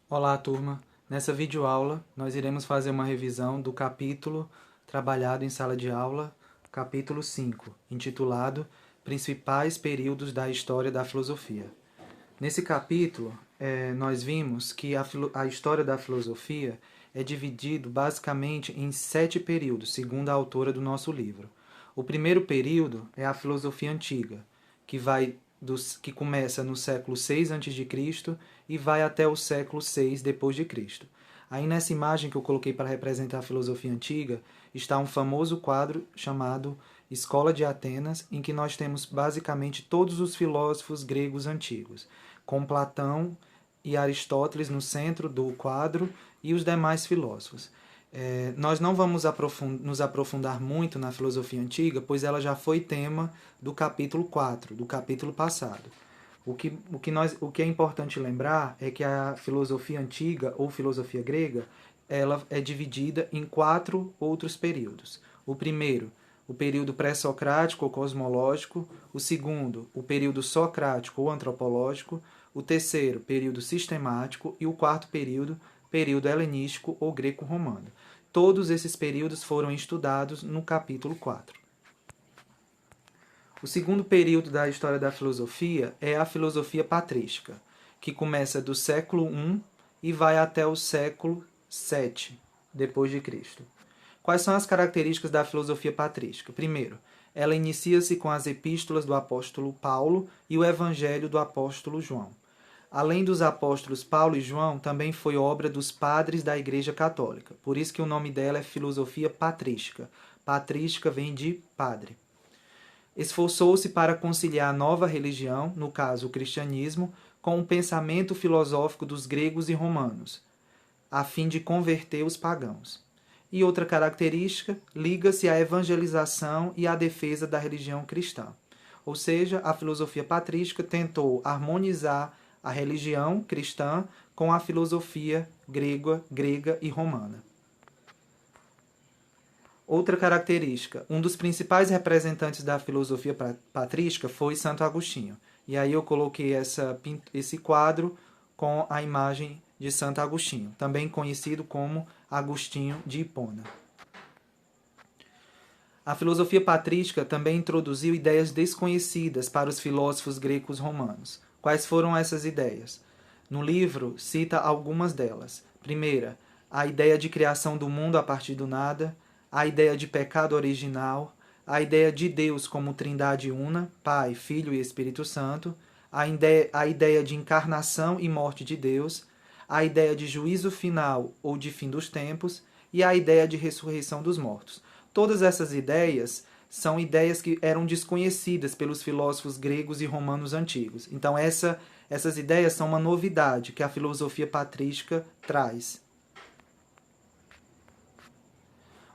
Olá, turma! Nessa videoaula, nós iremos fazer uma revisão do capítulo trabalhado em sala de aula, capítulo 5, intitulado Principais Períodos da História da Filosofia. Nesse capítulo, nós vimos que a história da filosofia é dividido basicamente em 7 períodos, segundo a autora do nosso livro. O primeiro período é a filosofia antiga, que começa no século 6 a.C. e vai até o século 6 depois de Cristo. Aí nessa imagem que eu coloquei para representar a filosofia antiga, está um famoso quadro chamado Escola de Atenas, em que nós temos basicamente todos os filósofos gregos antigos, com Platão e Aristóteles no centro do quadro e os demais filósofos. Nós não vamos nos aprofundar muito na filosofia antiga, pois ela já foi tema do capítulo 4, do capítulo passado. O que é importante lembrar é que a filosofia antiga, ou filosofia grega, ela é dividida em 4 outros períodos. O primeiro, o período pré-socrático ou cosmológico. O segundo, o período socrático ou antropológico. O terceiro, período sistemático. E o quarto período, período helenístico ou greco-romano. Todos esses períodos foram estudados no capítulo 4. O segundo período da história da filosofia é a filosofia patrística, que começa do século I e vai até o século VII depois de Cristo. Quais são as características da filosofia patrística? Primeiro, ela inicia-se com as epístolas do apóstolo Paulo e o evangelho do apóstolo João. Além dos apóstolos Paulo e João, também foi obra dos padres da Igreja Católica. Por isso que o nome dela é filosofia patrística. Patrística vem de padre. Esforçou-se para conciliar a nova religião, no caso o cristianismo, com o pensamento filosófico dos gregos e romanos, a fim de converter os pagãos. E outra característica liga-se à evangelização e à defesa da religião cristã. Ou seja, a filosofia patrística tentou harmonizar a religião cristã com a filosofia grega e romana. Outra característica, um dos principais representantes da filosofia patrística foi Santo Agostinho. E aí eu coloquei esse quadro com a imagem de Santo Agostinho, também conhecido como Agostinho de Hipona. A filosofia patrística também introduziu ideias desconhecidas para os filósofos gregos romanos. Quais foram essas ideias? No livro, cita algumas delas. Primeira, a ideia de criação do mundo a partir do nada, a ideia de pecado original, a ideia de Deus como trindade una, Pai, Filho e Espírito Santo, a ideia de encarnação e morte de Deus, a ideia de juízo final ou de fim dos tempos e a ideia de ressurreição dos mortos. Todas essas ideias são ideias que eram desconhecidas pelos filósofos gregos e romanos antigos. Então essas ideias são uma novidade que a filosofia patrística traz.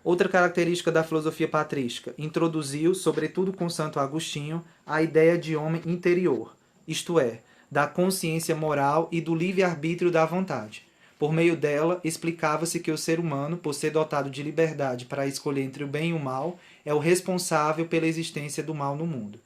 Outra característica da filosofia patrística, introduziu, sobretudo com Santo Agostinho, a ideia de homem interior, isto é, da consciência moral e do livre-arbítrio da vontade. Por meio dela, explicava-se que o ser humano, por ser dotado de liberdade para escolher entre o bem e o mal, é o responsável pela existência do mal no mundo.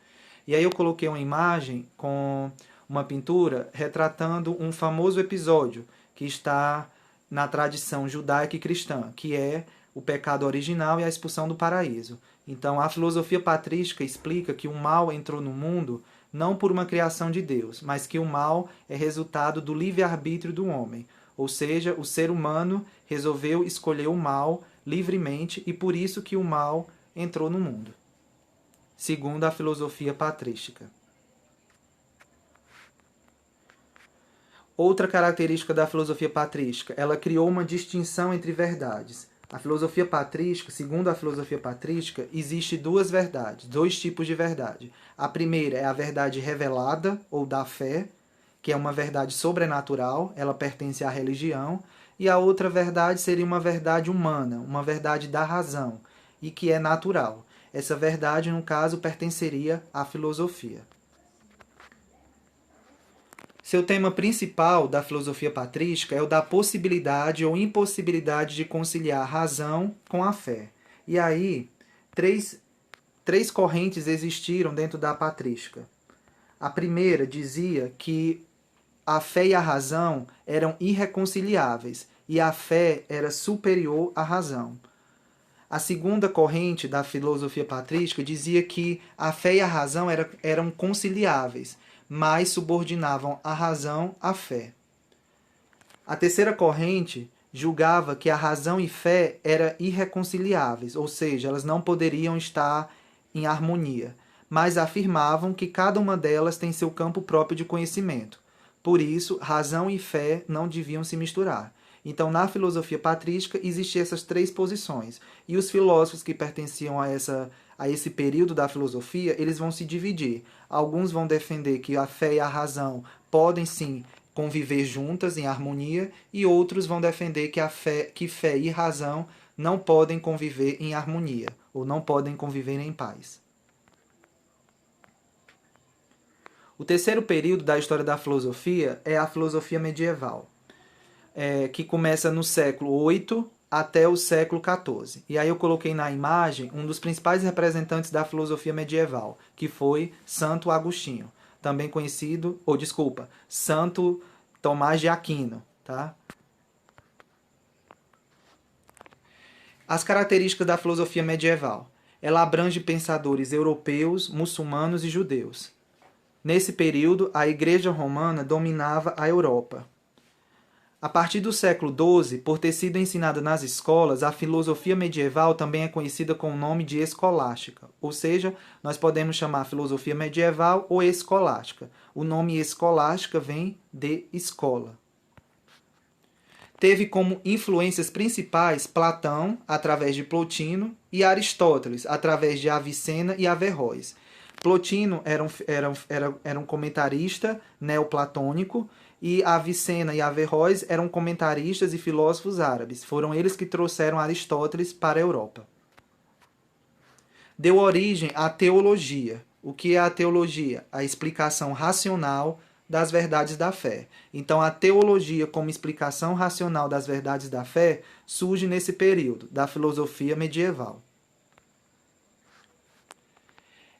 E aí eu coloquei uma imagem com uma pintura retratando um famoso episódio que está na tradição judaica e cristã, que é o pecado original e a expulsão do paraíso. Então, a filosofia patrística explica que o mal entrou no mundo não por uma criação de Deus, mas que o mal é resultado do livre-arbítrio do homem. Ou seja, o ser humano resolveu escolher o mal livremente e por isso que o mal entrou no mundo, segundo a filosofia patrística. Outra característica da filosofia patrística, ela criou uma distinção entre verdades. A filosofia patrística, segundo a filosofia patrística, existe duas verdades, dois tipos de verdade. A primeira é a verdade revelada, ou da fé, que é uma verdade sobrenatural, ela pertence à religião, e a outra verdade seria uma verdade humana, uma verdade da razão, e que é natural. Essa verdade, no caso, pertenceria à filosofia. Seu tema principal da filosofia patrística é o da possibilidade ou impossibilidade de conciliar a razão com a fé. E aí, três correntes existiram dentro da patrística. A primeira dizia que a fé e a razão eram irreconciliáveis e a fé era superior à razão. A segunda corrente da filosofia patrística dizia que a fé e a razão eram conciliáveis, mas subordinavam a razão à fé. A terceira corrente julgava que a razão e fé eram irreconciliáveis, ou seja, elas não poderiam estar em harmonia, mas afirmavam que cada uma delas tem seu campo próprio de conhecimento. Por isso, razão e fé não deviam se misturar. Então, na filosofia patrística, existiam essas três posições. E os filósofos que pertenciam a esse período da filosofia, eles vão se dividir. Alguns vão defender que a fé e a razão podem sim conviver juntas em harmonia, e outros vão defender que fé e razão não podem conviver em harmonia, ou não podem conviver em paz. O terceiro período da história da filosofia é a filosofia medieval, que começa no século VIII até o século XIV. E aí eu coloquei na imagem um dos principais representantes da filosofia medieval, que foi Santo Agostinho, também conhecido, Santo Tomás de Aquino, tá? As características da filosofia medieval. Ela abrange pensadores europeus, muçulmanos e judeus. Nesse período, a Igreja Romana dominava a Europa. A partir do século XII, por ter sido ensinada nas escolas, a filosofia medieval também é conhecida com o nome de escolástica, ou seja, nós podemos chamar a filosofia medieval ou escolástica. O nome escolástica vem de escola. Teve como influências principais Platão, através de Plotino, e Aristóteles, através de Avicena e Averroes. Plotino era um comentarista neoplatônico, e Avicena e Averroes eram comentaristas e filósofos árabes. Foram eles que trouxeram Aristóteles para a Europa. Deu origem à teologia. O que é a teologia? A explicação racional das verdades da fé. Então, a teologia como explicação racional das verdades da fé surge nesse período da filosofia medieval.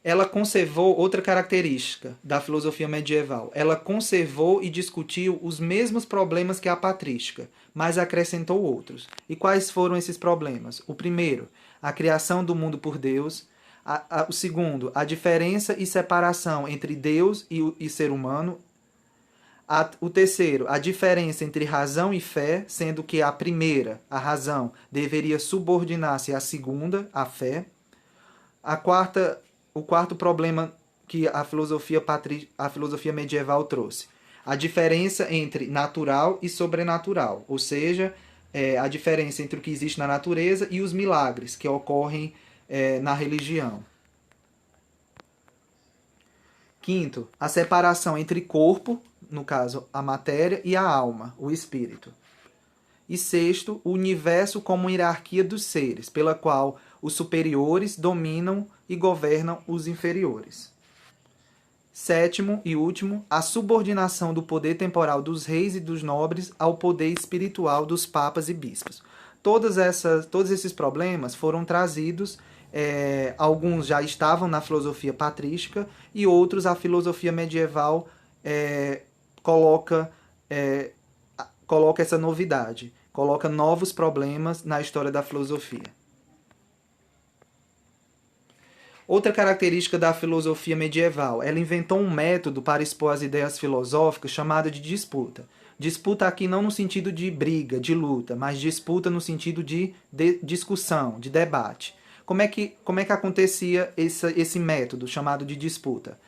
Ela conservou outra característica da filosofia medieval. Ela conservou e discutiu os mesmos problemas que a patrística, mas acrescentou outros. E quais foram esses problemas? O primeiro, a criação do mundo por Deus. O segundo, a diferença e separação entre Deus e ser humano. O terceiro, a diferença entre razão e fé, sendo que a primeira, a razão, deveria subordinar-se à segunda, a fé. O quarto problema que a filosofia medieval trouxe. A diferença entre natural e sobrenatural, ou seja, a diferença entre o que existe na natureza e os milagres que ocorrem na religião. Quinto, a separação entre corpo, no caso a matéria, e a alma, o espírito. E sexto, o universo como hierarquia dos seres, pela qual os superiores dominam e governam os inferiores. Sétimo e último, a subordinação do poder temporal dos reis e dos nobres ao poder espiritual dos papas e bispos. Todos esses problemas foram trazidos, alguns já estavam na filosofia patrística e outros a filosofia medieval coloca essa novidade, coloca novos problemas na história da filosofia. Outra característica da filosofia medieval, ela inventou um método para expor as ideias filosóficas chamado de disputa. Disputa aqui não no sentido de briga, de luta, mas disputa no sentido de discussão, de debate. Como é que acontecia esse método chamado de disputa?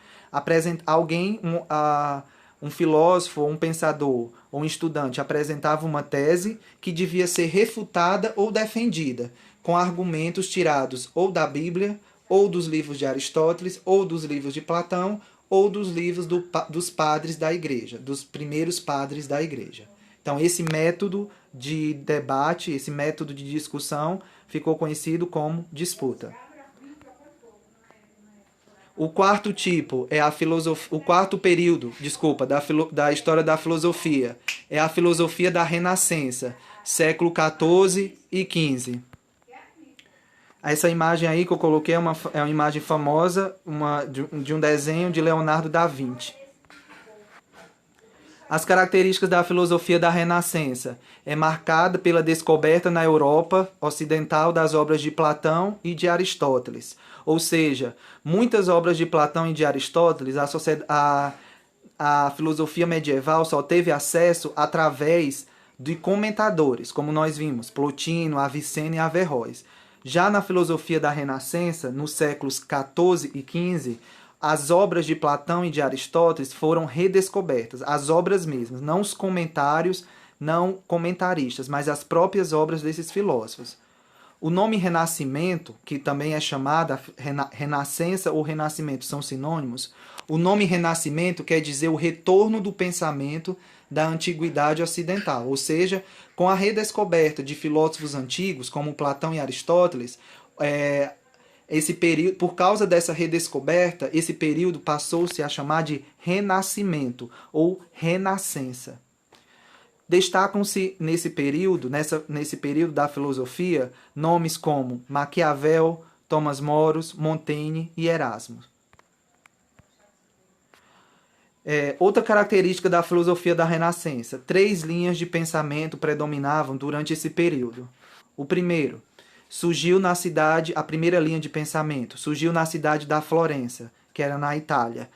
Um filósofo, um pensador ou um estudante apresentava uma tese que devia ser refutada ou defendida com argumentos tirados ou da Bíblia, ou dos livros de Aristóteles, ou dos livros de Platão, ou dos livros dos padres da igreja, dos primeiros padres da igreja. Então, esse método de debate, esse método de discussão, ficou conhecido como disputa. O quarto tipo é o quarto período, da história da filosofia, é a filosofia da Renascença, século XIV e XV. Essa imagem aí que eu coloquei é uma imagem famosa de um desenho de Leonardo da Vinci. As características da filosofia da Renascença é marcada pela descoberta na Europa ocidental das obras de Platão e de Aristóteles. Ou seja, muitas obras de Platão e de Aristóteles, a filosofia medieval só teve acesso através de comentadores, como nós vimos, Plotino, Avicena e Averroes. Já na filosofia da Renascença, nos séculos XIV e XV, as obras de Platão e de Aristóteles foram redescobertas, as obras mesmas, não os comentários, não comentaristas, mas as próprias obras desses filósofos. O nome Renascimento, que também é chamada Renascença ou Renascimento, são sinônimos. O nome Renascimento quer dizer o retorno do pensamento da antiguidade ocidental, ou seja, com a redescoberta de filósofos antigos, como Platão e Aristóteles, esse período, por causa dessa redescoberta, esse período passou-se a chamar de Renascimento ou Renascença. Destacam-se nesse período da filosofia, nomes como Maquiavel, Thomas Moros, Montaigne e Erasmo. Outra característica da filosofia da Renascença: 3 linhas de pensamento predominavam durante esse período. O primeiro, surgiu na cidade, a primeira linha de pensamento, surgiu na cidade da Florença, que era na Itália.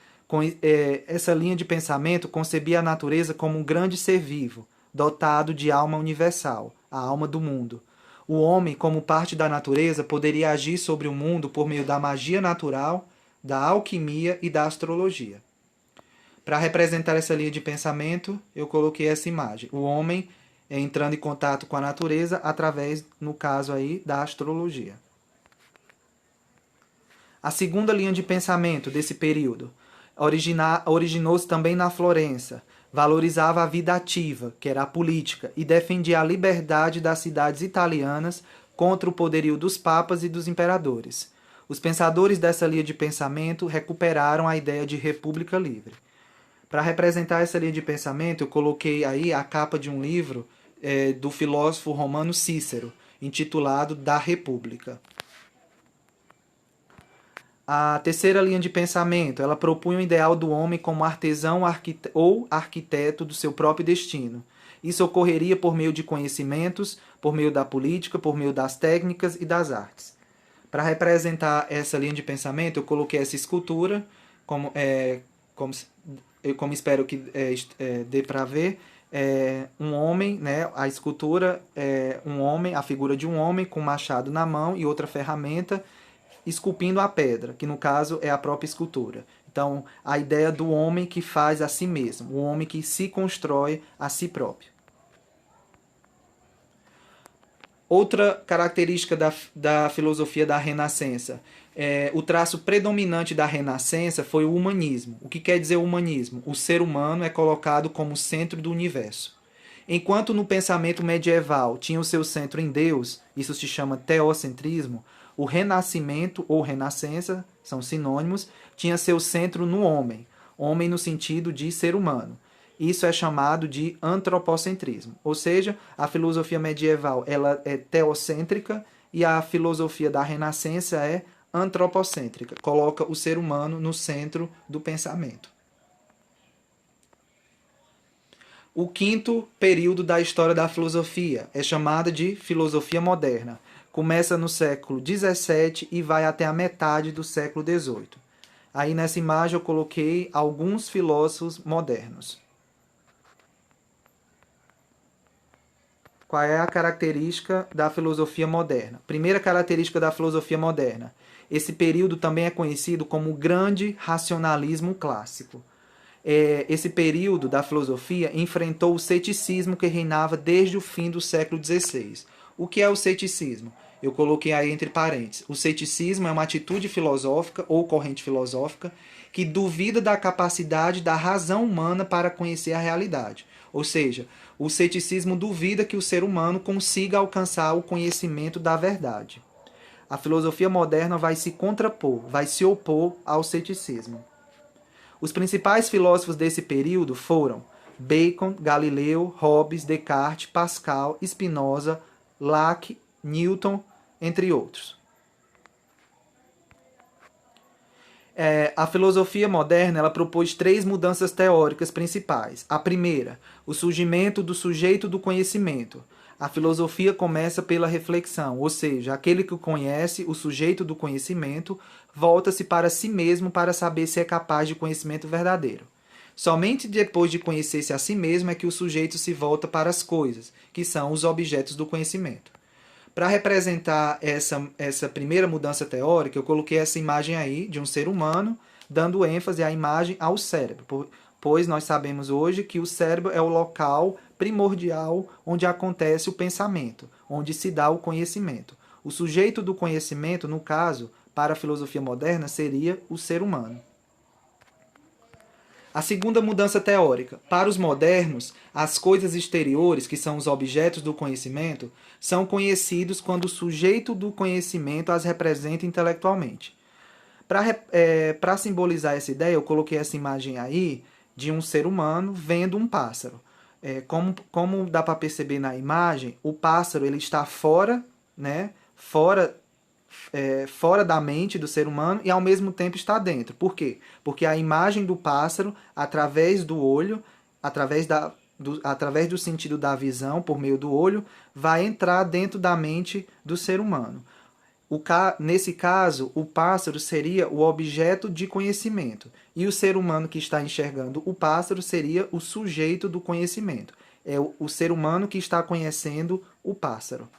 Essa linha de pensamento concebia a natureza como um grande ser vivo, dotado de alma universal, a alma do mundo. O homem, como parte da natureza, poderia agir sobre o mundo por meio da magia natural, da alquimia e da astrologia. Para representar essa linha de pensamento, eu coloquei essa imagem. O homem entrando em contato com a natureza através, no caso aí, da astrologia. A segunda linha de pensamento desse período originou-se também na Florença. Valorizava a vida ativa, que era a política, e defendia a liberdade das cidades italianas contra o poderio dos papas e dos imperadores. Os pensadores dessa linha de pensamento recuperaram a ideia de república livre. Para representar essa linha de pensamento, eu coloquei aí a capa de um livro do filósofo romano Cícero, intitulado Da República. A terceira linha de pensamento, ela propunha o ideal do homem como artesão ou arquiteto do seu próprio destino. Isso ocorreria por meio de conhecimentos, por meio da política, por meio das técnicas e das artes. Para representar essa linha de pensamento, eu coloquei essa escultura, como espero que dê para ver, um homem, né? A escultura é um homem, a figura de um homem com um machado na mão e outra ferramenta, esculpindo a pedra, que no caso é a própria escultura. Então, a ideia do homem que faz a si mesmo, o homem que se constrói a si próprio. Outra característica da filosofia da Renascença, o traço predominante da Renascença foi o humanismo. O que quer dizer o humanismo? O ser humano é colocado como centro do universo. Enquanto no pensamento medieval tinha o seu centro em Deus, isso se chama teocentrismo, o Renascimento ou Renascença, são sinônimos, tinha seu centro no homem, homem no sentido de ser humano. Isso é chamado de antropocentrismo, ou seja, a filosofia medieval ela é teocêntrica e a filosofia da Renascença é antropocêntrica, coloca o ser humano no centro do pensamento. O quinto período da história da filosofia é chamada de filosofia moderna. Começa no século XVII e vai até a metade do século XVIII. Aí nessa imagem eu coloquei alguns filósofos modernos. Qual é a característica da filosofia moderna? Primeira característica da filosofia moderna. Esse período também é conhecido como o grande racionalismo clássico. Esse período da filosofia enfrentou o ceticismo que reinava desde o fim do século XVI. O que é o ceticismo? Eu coloquei aí entre parênteses. O ceticismo é uma atitude filosófica ou corrente filosófica que duvida da capacidade da razão humana para conhecer a realidade. Ou seja, o ceticismo duvida que o ser humano consiga alcançar o conhecimento da verdade. A filosofia moderna vai se contrapor, vai se opor ao ceticismo. Os principais filósofos desse período foram Bacon, Galileu, Hobbes, Descartes, Pascal, Spinoza, Locke, Newton, entre outros. A filosofia moderna ela propôs três mudanças teóricas principais. A primeira, o surgimento do sujeito do conhecimento. A filosofia começa pela reflexão, ou seja, aquele que conhece, o sujeito do conhecimento, volta-se para si mesmo para saber se é capaz de conhecimento verdadeiro. Somente depois de conhecer-se a si mesmo é que o sujeito se volta para as coisas, que são os objetos do conhecimento. Para representar essa primeira mudança teórica, eu coloquei essa imagem aí de um ser humano, dando ênfase à imagem ao cérebro, pois nós sabemos hoje que o cérebro é o local primordial onde acontece o pensamento, onde se dá o conhecimento. O sujeito do conhecimento, no caso, para a filosofia moderna, seria o ser humano. A segunda mudança teórica. Para os modernos, as coisas exteriores, que são os objetos do conhecimento, são conhecidos quando o sujeito do conhecimento as representa intelectualmente. Para simbolizar essa ideia, eu coloquei essa imagem aí de um ser humano vendo um pássaro. Como dá para perceber na imagem, o pássaro ele está fora, né? Fora da mente do ser humano e ao mesmo tempo está dentro. Por quê? Porque a imagem do pássaro, através do olho, através do sentido da visão, por meio do olho, vai entrar dentro da mente do ser humano. Nesse caso, o pássaro seria o objeto de conhecimento e o ser humano que está enxergando o pássaro seria o sujeito do conhecimento. É o ser humano que está conhecendo o pássaro.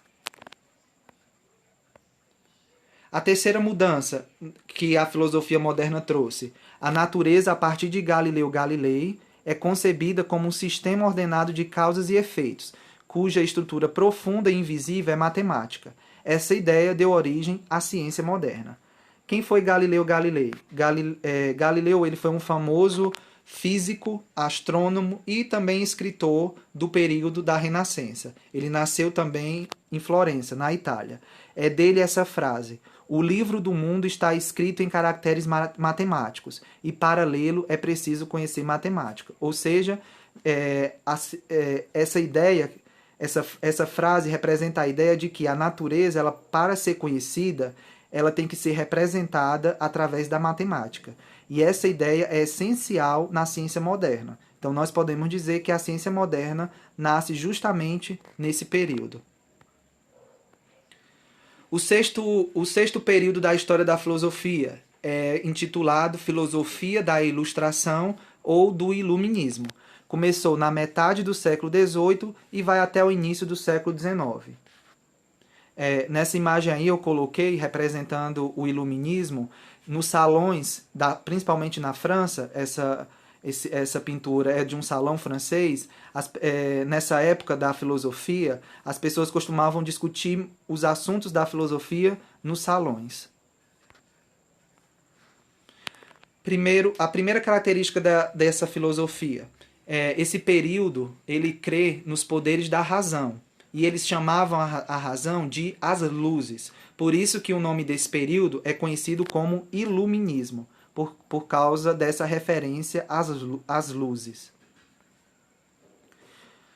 A terceira mudança que a filosofia moderna trouxe, a natureza a partir de Galileu Galilei é concebida como um sistema ordenado de causas e efeitos, cuja estrutura profunda e invisível é matemática. Essa ideia deu origem à ciência moderna. Quem foi Galileu Galilei? Galileu ele foi um famoso físico, astrônomo e também escritor do período da Renascença. Ele nasceu também em Florença, na Itália. É dele essa frase: o livro do mundo está escrito em caracteres matemáticos e para lê-lo é preciso conhecer matemática. Ou seja, essa ideia, essa frase representa a ideia de que a natureza, ela, para ser conhecida, ela tem que ser representada através da matemática. E essa ideia é essencial na ciência moderna. Então, nós podemos dizer que a ciência moderna nasce justamente nesse período. O sexto período da história da filosofia é intitulado Filosofia da Ilustração ou do Iluminismo. Começou na metade do século XVIII e vai até o início do século XIX. Nessa imagem aí eu coloquei, representando o iluminismo, nos salões, principalmente na França, essa pintura é de um salão francês. Nessa época da filosofia, as pessoas costumavam discutir os assuntos da filosofia nos salões. A primeira característica dessa filosofia é esse período, ele crê nos poderes da razão. E eles chamavam a razão de as luzes. Por isso que o nome desse período é conhecido como iluminismo, por causa dessa referência às luzes.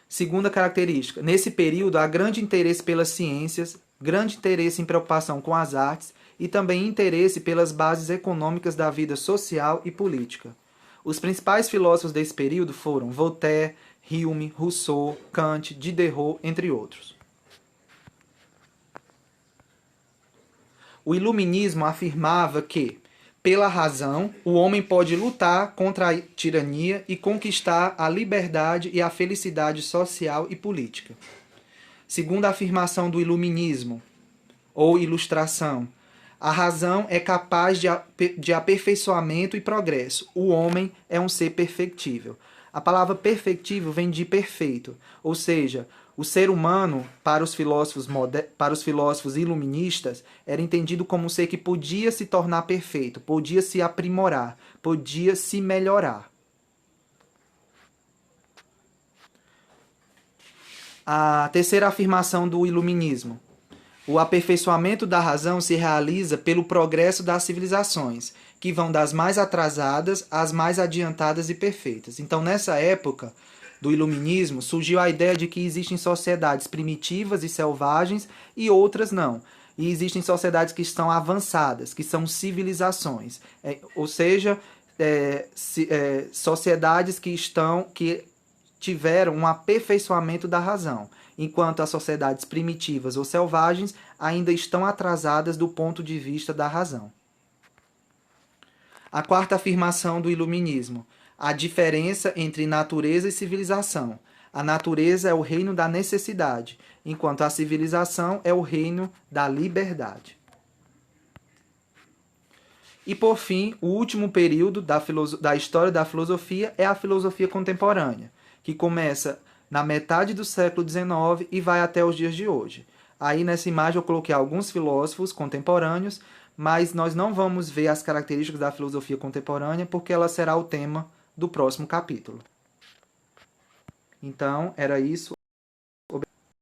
Segunda característica, nesse período há grande interesse pelas ciências, grande interesse em preocupação com as artes e também interesse pelas bases econômicas da vida social e política. Os principais filósofos desse período foram Voltaire, Hume, Rousseau, Kant, Diderot, entre outros. O iluminismo afirmava que, pela razão, o homem pode lutar contra a tirania e conquistar a liberdade e a felicidade social e política. Segundo a afirmação do iluminismo, ou ilustração, a razão é capaz de aperfeiçoamento e progresso. O homem é um ser perfectível. A palavra perfectível vem de perfeito, ou seja, o ser humano, para os filósofos iluministas, era entendido como um ser que podia se tornar perfeito, podia se aprimorar, podia se melhorar. A terceira afirmação do iluminismo. O aperfeiçoamento da razão se realiza pelo progresso das civilizações, que vão das mais atrasadas às mais adiantadas e perfeitas. Então, nessa época do iluminismo, surgiu a ideia de que existem sociedades primitivas e selvagens e outras não. e existem sociedades que estão avançadas, que são civilizações, ou seja, sociedades que tiveram um aperfeiçoamento da razão, enquanto as sociedades primitivas ou selvagens ainda estão atrasadas do ponto de vista da razão. A quarta afirmação do iluminismo: a diferença entre natureza e civilização. A natureza é o reino da necessidade, enquanto a civilização é o reino da liberdade. E, por fim, o último período da história da filosofia é a filosofia contemporânea, que começa na metade do século XIX e vai até os dias de hoje. Aí nessa imagem eu coloquei alguns filósofos contemporâneos, mas nós não vamos ver as características da filosofia contemporânea porque ela será o tema do próximo capítulo. Então, era isso.